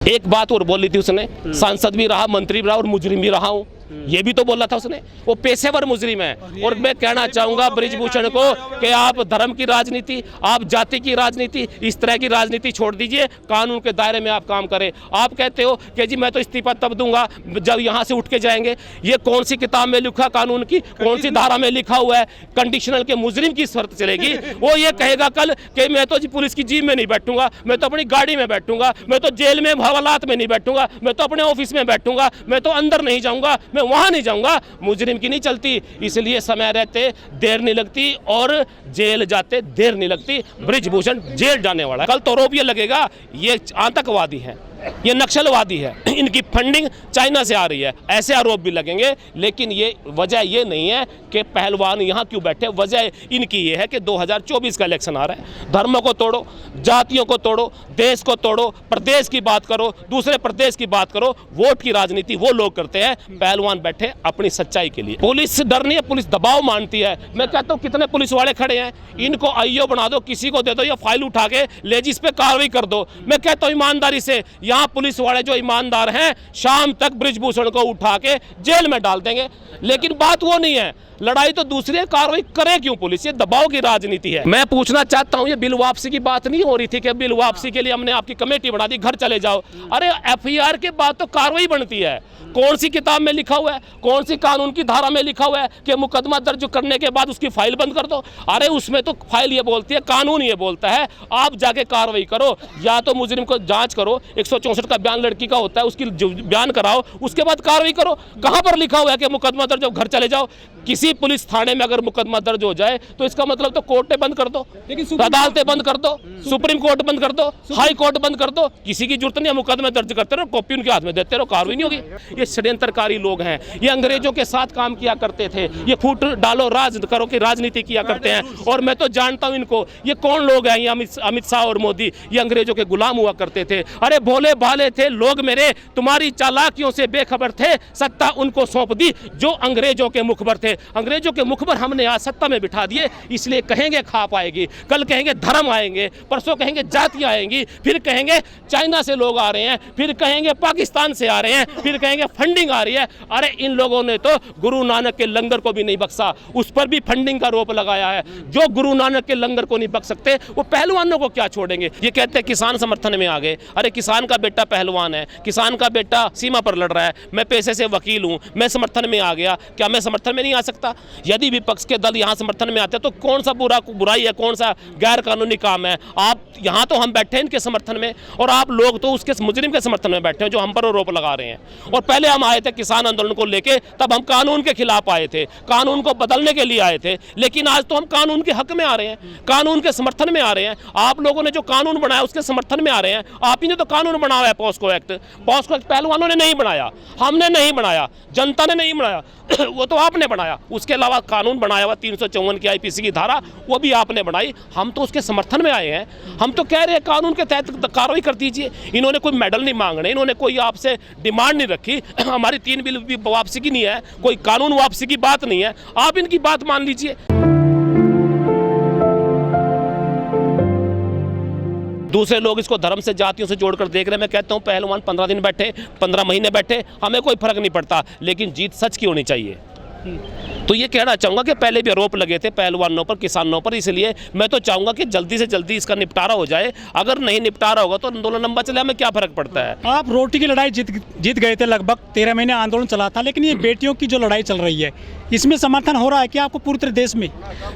एक बात और बोली थी उसने, सांसद भी रहा, मंत्री भी रहा और मुजरिम भी रहा हूँ, ये भी तो बोला था उसने। वो पेशेवर मुजरिम है। और मैं कहना चाहूंगा बृजभूषण को कि आप धर्म की राजनीति, आप जाति की राजनीति, इस तरह की राजनीति छोड़ दीजिए, कानून के दायरे में आप काम करें। आप कहते हो कि जी मैं तो इस्तीफा तब दूंगा जब यहाँ से उठ के जाएंगे। ये कौन सी किताब में लिखा, कानून की कौन सी धारा में लिखा हुआ है कंडीशनल के मुजरिम की शर्त चलेगी? वो ये कहेगा कल कि मैं तो जी पुलिस की जीप में नहीं बैठूंगा, मैं तो अपनी गाड़ी में बैठूंगा, मैं तो जेल में हवालात में नहीं बैठूंगा, मैं तो अपने ऑफिस में बैठूंगा, मैं तो अंदर नहीं जाऊंगा, मैं वहां नहीं जाऊंगा। मुजरिम की नहीं चलती। इसलिए समय रहते देर नहीं लगती और जेल जाते देर नहीं लगती। बृजभूषण जेल जाने वाला है। कल तो आरोप ये लगेगा ये आतंकवादी है, ये नक्सलवादी है, इनकी फंडिंग चाइना से आ रही है, ऐसे आरोप भी लगेंगे। लेकिन ये वजह ये नहीं है कि पहलवान यहाँ क्यों बैठे, वजह इनकी ये है कि 2024 का इलेक्शन आ रहा है। धर्मों को तोड़ो, जातियों को तोड़ो, देश को तोड़ो, प्रदेश की बात करो, दूसरे प्रदेश की बात करो। वोट की राजनीति वो लोग करते हैं, पहलवान बैठे अपनी सच्चाई के लिए। पुलिस से डर नहीं है, पुलिस दबाव मानती है। मैं कहता हूँ कितने पुलिस वाले खड़े हैं, इनको आईओ बना दो, किसी को दे दो, या फाइल उठा के ले जिस पे कार्रवाई कर दो। मैं कहता हूँ ईमानदारी से यहाँ पुलिस वाले जो ईमानदार हैं शाम तक बृजभूषण को उठा के जेल में डाल देंगे। लेकिन बात वो नहीं है, लड़ाई तो दूसरी है, कार्रवाई करे क्यों पुलिस? ये दबाव की राजनीति है। मैं पूछना चाहता हूं, ये बिल वापसी की बात नहीं हो रही थी कि बिल वापसी के लिए हमने आपकी कमेटी बना दी, घर चले जाओ। अरे एफआईआर के बाद तो कार्रवाई बनती है। कौन सी किताब में लिखा हुआ है, कौन सी कानून की धारा में लिखा हुआ है कि मुकदमा दर्ज करने के बाद उसकी फाइल बंद कर दो? अरे उसमें तो फाइल ये बोलती है, कानून ये बोलता है आप जाके कार्रवाई करो, या तो मुजरिम को जांच करो, 164 का बयान लड़की का होता है, उसकी बयान कराओ, उसके बाद कार्रवाई करो। कहां पर लिखा हुआ है कि मुकदमा दर्ज हो घर चले जाओ? किसी पुलिस थाने में अगर मुकदमा दर्ज हो जाए तो इसका मतलब तो कोर्टें बंद कर दो, अदालतें बंद कर दो, सुप्रीम कोर्ट बंद कर दो, हाई कोर्ट बंद कर दो। किसी की जरूरत नहीं है, मुकदमे दर्ज करते रहो, कॉपी उनके हाथ में देते रहो, कार्रवाई नहीं होगी। ये षड्यंत्रकारी लोग हैं, ये अंग्रेजों के साथ काम किया करते थे, ये फूट डालो राज करो की राजनीति किया करते हैं। और मैं तो जानता हूं इनको, ये कौन लोग हैं? ये अमित शाह और मोदी, ये अंग्रेजों के गुलाम हुआ करते थे। अरे भोले भाले थे लोग मेरे, तुम्हारी चालाकियों से बेखबर थे, सत्ता उनको सौंप दी जो अंग्रेजों के मुखबर थे। अंग्रेजों के मुखबर हमने आज सत्ता में बिठा दिए, इसलिए कहेंगे खाप आएगी, कल कहेंगे धर्म आएंगे, परसों कहेंगे जातियां आएंगी, फिर कहेंगे चाइना से लोग आ रहे हैं, फिर कहेंगे पाकिस्तान से आ रहे हैं, फिर कहेंगे फंडिंग आ रही है। अरे इन लोगों ने तो गुरु नानक के लंगर को भी नहीं बख्शा, उस पर भी फंडिंग का आरोप लगाया है। जो गुरु नानक के लंगर को नहीं बख्श सकते वो पहलवानों को क्या छोड़ेंगे? ये कहते हैं किसान समर्थन में आ गए। अरे किसान का बेटा पहलवान है, किसान का बेटा सीमा पर लड़ रहा है, मैं पेशे से वकील हूं, मैं समर्थन में आ गया, क्या मैं समर्थन में नहीं आ सकता? यदि विपक्ष के दल यहाँ समर्थन में आते हैं तो कौन सा बुराई है, कौन सा गैर कानूनी काम है? आप यहाँ तो हम बैठे हैं इनके समर्थन में, और आप लोग तो उसके मुजरिम के समर्थन में बैठे हैं जो हम पर आरोप लगा रहे हैं। और पहले हम आए थे किसान आंदोलन को लेके, तब हम कानून के खिलाफ आए थे, कानून को बदलने के लिए आए थे। लेकिन आज तो हम कानून के हक में आ रहे हैं, कानून के समर्थन में आ रहे हैं। आप लोगों ने जो कानून बनाया उसके समर्थन में आ रहे हैं। आप ही ने तो कानून बनाया है पॉस्को एक्ट। पॉस्को एक्ट पहलवानों ने नहीं बनाया, हमने नहीं बनाया, जनता ने नहीं बनाया वो तो आपने बनाया। उसके अलावा कानून बनाया हुआ 354 की आईपीसी की धारा, वो भी आपने बनाई, हम तो उसके समर्थन में आए हैं। हम तो कह रहे हैं कानून के तहत कार्रवाई कर दीजिए। इन्होंने कोई मेडल नहीं मांगने, इन्होंने कोई आपसे डिमांड नहीं रखी, हमारी 3 बिल भी वापसी की नहीं है, कोई कानून वापसी की बात नहीं है। आप इनकी बात मान लीजिए। दूसरे लोग इसको धर्म से जातियों से जोड़कर देख रहे हैं। मैं कहता हूं पहलवान 15 दिन बैठे, 15 महीने बैठे, हमें कोई फर्क नहीं पड़ता, लेकिन जीत सच की होनी चाहिए। तो ये कहना चाहूंगा कि पहले भी आरोप लगे थे पहलवानों पर, किसानों पर, इसलिए मैं तो चाहूंगा कि जल्दी से जल्दी इसका निपटारा हो जाए। अगर नहीं निपटारा होगा तो आंदोलन लंबा चले, हमें क्या फर्क पड़ता है? आप रोटी की लड़ाई जीत गए थे, लगभग 13 महीने आंदोलन चला था, लेकिन ये बेटियों की जो लड़ाई चल रही है इसमें समर्थन हो रहा है कि आपको पूरी तरह देश में?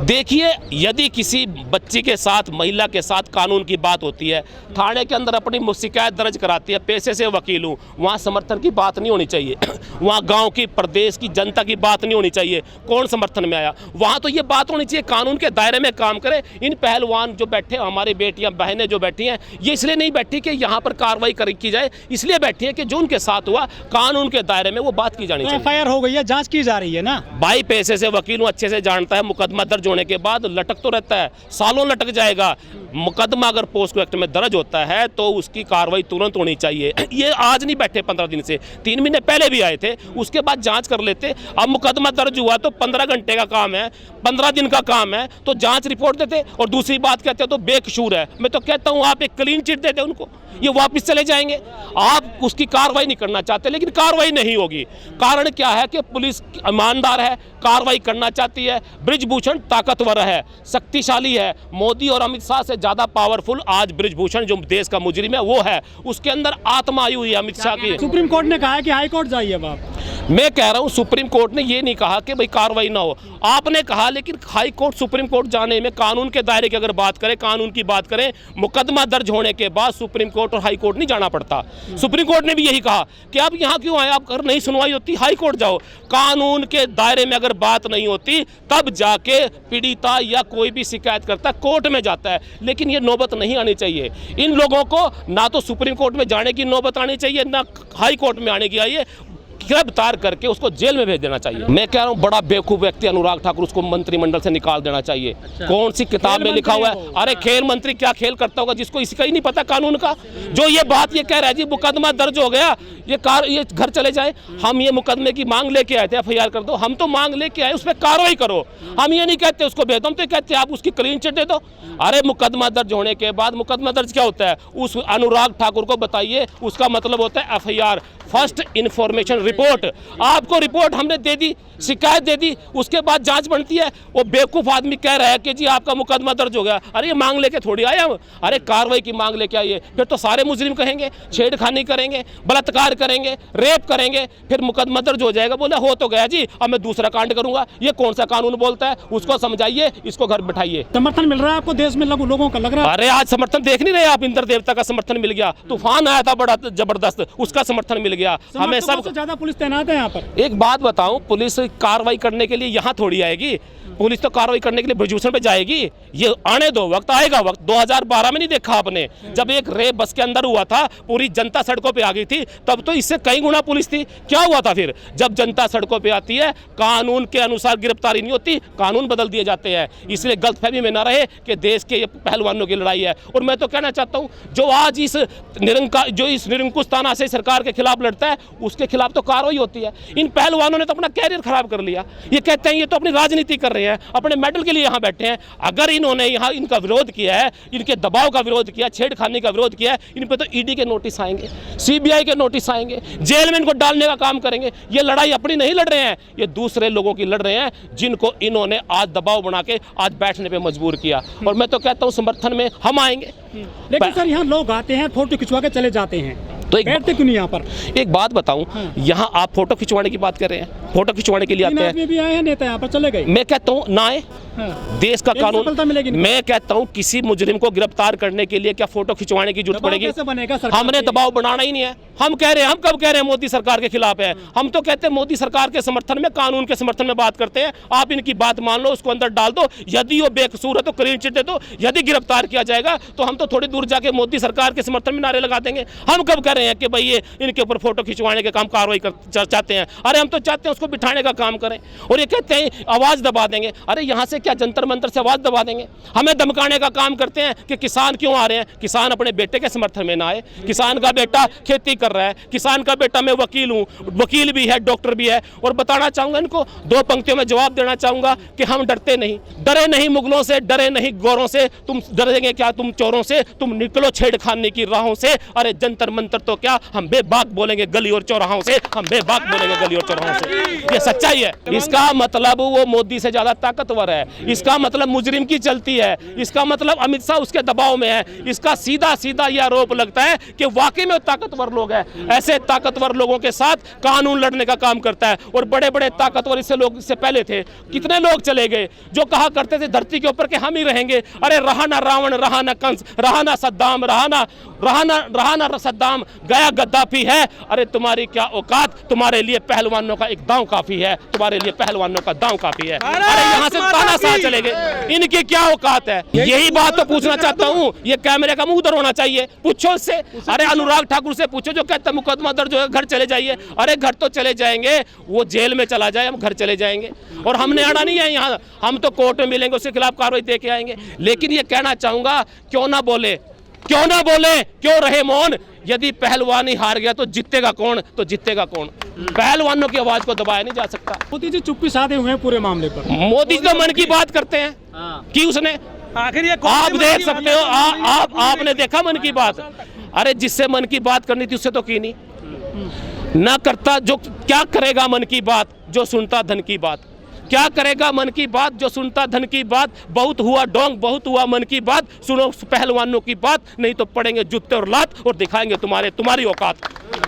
देखिए, यदि किसी बच्ची के साथ, महिला के साथ कानून की बात होती है, थाने के अंदर अपनी शिकायत दर्ज कराती है, पेशे से वकील हूँ, वहाँ समर्थन की बात नहीं होनी चाहिए। वहाँ गांव की, प्रदेश की जनता की बात नहीं होनी चाहिए, कौन समर्थन में आया। वहाँ तो ये बात होनी चाहिए कानून के दायरे में काम करे। इन पहलवान जो बैठे, हमारी बेटियां बहनें जो बैठी हैं, ये इसलिए नहीं बैठी कि यहाँ पर कार्रवाई की जाए, इसलिए बैठी है कि जो उनके साथ हुआ कानून के दायरे में वो बात की जानी चाहिए। एफआईआर हो गई है, जांच की जा रही है ना। भाई पेशे से वकील हूँ, अच्छे से जानता है, मुकदमा दर्ज होने के बाद लटक तो रहता है, सालों लटक जाएगा। मुकदमा अगर पोस्को एक्ट में दर्ज होता है तो उसकी कार्रवाई तुरंत होनी चाहिए। ये आज नहीं बैठे 15 दिन से, 3 महीने पहले भी आए थे, उसके बाद जांच कर लेते। अब मुकदमा दर्ज हुआ तो 15 घंटे का काम है, 15 दिन का काम है, तो जांच रिपोर्ट देते। और दूसरी बात कहते हैं तो बेकसूर है। मैं तो कहता हूं आप एक क्लीन चिट देते उनको, ये वापस चले जाएंगे। आप उसकी कार्रवाई नहीं करना चाहते, लेकिन कार्रवाई नहीं होगी। कारण क्या है कि पुलिस ईमानदार है, कार्रवाई करना चाहती है। बृजभूषण ताकतवर है, शक्तिशाली है। मोदी और अमित शाह से ज्यादा पावरफुल आज बृजभूषण जो देश का मुजरिम है वो है। उसके अंदर आत्मा आई हुई है अमित शाह की। सुप्रीम कोर्ट ने कहा है कि हाई कोर्ट जाइए अब आप। मैं कह रहा हूं सुप्रीम कोर्ट ने ये नहीं कहा कि भाई कार्रवाई ना हो, आपने कहा, लेकिन हाई कोर्ट सुप्रीम कोर्ट जाने में कानून के दायरे की अगर बात करें, कानून की बात करें, मुकदमा दर्ज होने के बाद सुप्रीम कोर्ट और हाई कोर्ट नहीं जाना पड़ता। सुप्रीम कोर्ट ने भी यही कहा कि आप यहाँ क्यों आए, आप अगर नहीं सुनवाई होती हाई कोर्ट जाओ। कानून के दायरे में अगर बात नहीं होती तब जाके पीड़िता या कोई भी शिकायत करता कोर्ट में जाता है। लेकिन ये नौबत नहीं आनी चाहिए। इन लोगों को ना तो सुप्रीम कोर्ट में जाने की नौबत आनी चाहिए, ना हाई कोर्ट में आने की आई है। गिरफ्तार करके उसको जेल में भेज देना चाहिए। मैं कह रहा हूँ बड़ा बेवकूफ व्यक्ति अनुराग ठाकुर, उसको मंत्रिमंडल से निकाल देना चाहिए। कौन सी किताब में लिखा हुआ है? अरे खेल मंत्री क्या खेल करता होगा जिसको इसका ही नहीं पता कानून का। जो ये बात ये कह रहा है जी मुकदमा दर्ज हो गया, ये घर चले जाए। हम ये मुकदमे की मांग लेके आए थे, FIR कर दो। हम तो मांग लेके आए, उस पर कार्रवाई करो। हम ये नहीं कहते उसको भेज दो, हम तो कहते आप उसकी क्लीन चिट दे दो। अरे मुकदमा दर्ज होने के बाद, मुकदमा दर्ज क्या होता है? उस अनुराग ठाकुर को बताइए, उसका मतलब होता है FIR, फर्स्ट इंफॉर्मेशन रिपोर्ट। आपको रिपोर्ट हमने दे दी, शिकायत दे दी, उसके बाद जांच बनती है। वो बेवकूफ आदमी कह रहा है कि जी आपका मुकदमा दर्ज हो गया। अरे ये मांग लेके थोड़ी आए हम, अरे कार्रवाई की मांग लेके आइए। फिर तो सारे मुजरिम कहेंगे, छेड़खानी करेंगे, बलात्कार करेंगे, रेप करेंगे, फिर मुकदमा दर्ज हो जाएगा। बोले हो तो गया जी, अब मैं दूसरा कांड करूंगा। ये कौन सा कानून बोलता है? उसको समझाइए, इसको घर बैठाइए। समर्थन मिल रहा है आपको देश में लोगों का, लग रहा है? अरे आज समर्थन देख नहीं रहे आप? इंद्र देवता का समर्थन मिल गया, तूफान आया था बड़ा जबरदस्त, उसका समर्थन मिल गया। हमें सब ज्यादा पुलिस तैनात है यहाँ पर। एक बात बताऊं, पुलिस कार्रवाई करने के लिए यहाँ थोड़ी आएगी। पुलिस तो कार्रवाई करने के लिए बृजभूषण पे जाएगी। ये आने दो, वक्त आएगा। वक्त 2012 में नहीं देखा आपने, जब एक रेप बस के अंदर हुआ था, पूरी जनता सड़कों पे आ गई थी, तब तो इससे कई गुना पुलिस थी। क्या हुआ था फिर? जब जनता सड़कों पे आती है, कानून के अनुसार गिरफ्तारी नहीं होती, कानून बदल दिए जाते हैं। इसलिए गलतफहमी में ना रहे कि देश के पहलवानों की लड़ाई है। और मैं तो कहना चाहता हूँ जो आज इस निरंकुश तानाशाही सरकार के खिलाफ लड़ता है, उसके खिलाफ तो कार्रवाई होती है। इन पहलवानों ने तो अपना कैरियर खराब कर लिया। ये कहते हैं ये तो अपनी राजनीति कर रहे हैं, अपने मेडल के लिए यहाँ बैठे हैं। अगर इन्होंने यहाँ इनका विरोध किया है, इनके दबाव का विरोध किया, छेड़खानी का विरोध किया है, इन पे तो ईडी के नोटिस आएंगे, CBI के नोटिस आएंगे, जेल में इनको डालने का काम करेंगे। ये लड़ाई अपनी नहीं लड़ रहे हैं, ये दूसरे लोगों की लड़ रहे हैं, जिनको इन्होंने आज दबाव बना के आज बैठने पे मजबूर किया। और मैं तो कहता हूँ समर्थन में हम आएंगे। लेकिन सर यहाँ लोग आते हैं, फोटो खिंचवा के चले जाते हैं, तो बैठते क्यों नहीं यहाँ पर? एक बात बताऊं, यहाँ आप फोटो खिंचवाने की बात कर रहे हैं, फोटो खिंचवाने के लिए आते हैं। भी आए हैं नेता, यहाँ पर चले गए। मैं कहता हूँ ना आए, देश का कानून। मैं कहता हूँ किसी मुजरिम को गिरफ्तार करने के लिए क्या फोटो खिंचवाने की जरूरत पड़ेगी? हमने दबाव बनाना ही नहीं है। हम कह रहे हैं, हम कब कह रहे हैं मोदी सरकार के खिलाफ है? हम तो कहते हैं मोदी सरकार के समर्थन में, कानून के समर्थन में बात करते हैं। आप इनकी बात मान लो, उसको अंदर डाल दो। यदि वो बेकसूर है तो क्लीन चिट दे दो। यदि गिरफ्तार किया जाएगा तो हम तो थोड़ी दूर जाके मोदी सरकार के समर्थन में नारे लगा देंगे। हम कब कह रहे हैं कि भाई ये इनके ऊपर फोटो खिंचवाने के काम कार्रवाई चाहते हैं? अरे हम तो चाहते हैं उसको बिठाने का काम करें। और ये कहते हैं आवाज दबा देंगे। अरे यहाँ से क्या जंतर मंतर से आवाज दबा देंगे? हमें धमकाने का काम करते हैं कि किसान क्यों आ रहे हैं? किसान अपने बेटे के समर्थन में ना आए। किसान का बेटा खेती कर रहा है, किसान का बेटा, मैं वकील हूँ, वकील भी है, डॉक्टर भी है। और बताना चाहूंगा इनको, 2 पंक्तियों में जवाब देना चाहूंगा कि हम डरते नहीं, डरे नहीं मुगलों से, डरे नहीं गोरों से। तुम डरेंगे क्या तुम चोरों से? तुम निकलो छेड़खानी की राहों से। अरे जंतर मंतर तो क्या, हम बेबाक बोलेंगे गली और चौराहों से, हम बेबाक बोलेंगे गली और चौराहों से। ये सच्चाई है। इसका मतलब वो मोदी से ज्यादा ताकतवर है, इसका मतलब मुजरिम की चलती है, इसका मतलब अमित शाह उसके दबाव में है। इसका सीधा सीधा यह आरोप लगता है कि वाकई में ताकतवर लोग हैं। ऐसे ताकतवर लोगों के साथ कानून लड़ने का काम करता है। और बड़े बड़े ताकतवर इससे लोग इससे पहले थे, कितने लोग चले गए जो कहा करते थे धरती के ऊपर के हम ही रहेंगे। अरे रहा ना रावण, रहा ना कंस, रहा ना सद्दाम, रहा ना सद्दाम, गया गद्दाफी है। अरे तुम्हारी क्या औकात? तुम्हारे लिए पहलवानों का एक दांव काफी है, तुम्हारे लिए पहलवानों का दांव काफी है। अरे यहाँ से तानाशाह चले गए, इनकी क्या औकात है? यही बात तो पूछना चाहता हूँ। ये कैमरे का मुंह उधर होना चाहिए, पूछो इससे। अरे अनुराग ठाकुर से पूछो जो कहता है मुकदमा दर्ज हो, घर चले जाइए। अरे घर तो चले जाएंगे, वो जेल में चला जाए, हम घर चले जाएंगे। और हमने आना नहीं है यहाँ, हम तो कोर्ट में मिलेंगे, उसके खिलाफ कार्रवाई दे के आएंगे। लेकिन ये कहना चाहूंगा, क्यों ना बोले क्यों ना बोले, क्यों रहे मौन? यदि पहलवान ही हार गया तो जीतेगा कौन? तो जीतेगा कौन? पहलवानों की आवाज को दबाया नहीं जा सकता। मोदी जी चुप्पी साधे हुए हैं पूरे मामले पर। मोदी जी तो मन की बात करते हैं कि उसने, आखिर ये आप देख सकते हो, आपने देखा मन की बात? अरे जिससे मन की बात करनी थी उससे तो की नहीं ना करता। जो क्या करेगा मन की बात जो सुनता धन की बात? क्या करेगा मन की बात जो सुनता धन की बात? बहुत हुआ डोंग, बहुत हुआ मन की बात, सुनो पहलवानों की बात, नहीं तो पड़ेंगे जूते और लात और दिखाएंगे तुम्हारी औकात।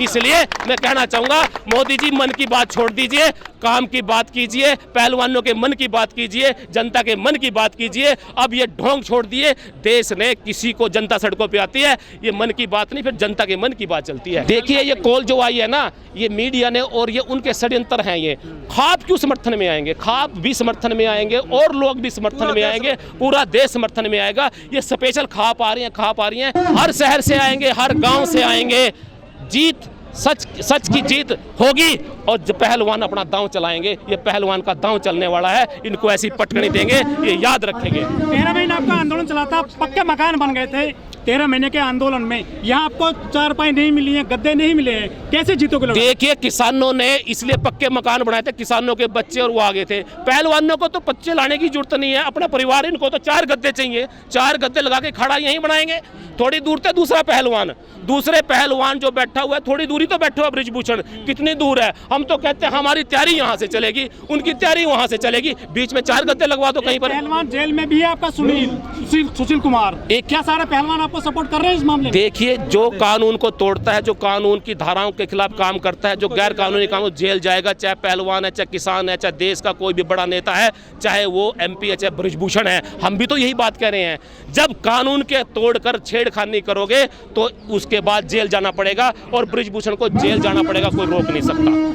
इसलिए मैं कहना चाहूंगा, मोदी जी मन की बात छोड़ दीजिए, काम की बात कीजिए, पहलवानों के मन की बात कीजिए, जनता के मन की बात कीजिए। अब ये ढोंग छोड़ दिए। देश ने किसी को जनता सड़कों पे आती है, ये मन की बात नहीं, फिर जनता के मन की बात चलती है। देखिए ये कॉल जो आई है ना, ये मीडिया ने और ये उनके षड्यंत्र हैं। ये खाप क्यों समर्थन में आएंगे? खाप भी समर्थन में आएंगे और लोग भी समर्थन में आएंगे, पूरा देश समर्थन में आएगा। ये स्पेशल खाप आ रही हैं, खाप आ रही हैं, हर शहर से आएंगे, हर गाँव से आएंगे। जीत सच की जीत होगी और जो पहलवान अपना दांव चलाएंगे, ये पहलवान का दांव चलने वाला है। इनको ऐसी पटकनी देंगे, ये याद रखेंगे। 13 महीने आपका आंदोलन चला था, पक्के मकान बन गए थे 13 महीने के आंदोलन में। यहाँ आपको चारपाई नहीं मिली है, गद्दे नहीं मिले हैं, कैसे जीतोगे? देखिए किसानों ने इसलिए पक्के मकान बनाए थे, किसानों के बच्चे और वो आगे थे। पहलवानों को तो बच्चे लाने की जरूरत नहीं है, अपना परिवार, इनको तो 4 गद्दे चाहिए। 4 गद्दे लगा के खड़ा यहीं बनाएंगे। थोड़ी दूर से दूसरे पहलवान जो बैठा हुआ है, थोड़ी दूरी तो बैठा हुआ ब्रिजभूषण, कितनी दूर है? हम तो कहते हैं हमारी तैयारी यहाँ से चलेगी, उनकी तैयारी वहाँ से चलेगी, बीच में 4 गद्दे लगवा दो कहीं पर। पहलवान जेल में भी है आपका सुशील कुमार, क्या सारे पहलवान आपको सपोर्ट कर रहे हैं इस मामले में? देखिए जो कानून को तोड़ता है, जो कानून की धाराओं के खिलाफ काम करता है, जो गैर कानूनी काम, जेल जाएगा। चाहे पहलवान है, चाहे किसान है, चाहे देश का कोई भी बड़ा नेता है, चाहे वो MP है, चाहे ब्रिजभूषण है। हम भी तो यही बात कह रहे हैं, जब कानून के तोड़कर छेड़खानी करोगे तो उसके बाद जेल जाना पड़ेगा और ब्रिजभूषण को जेल जाना पड़ेगा, कोई रोक नहीं सकता।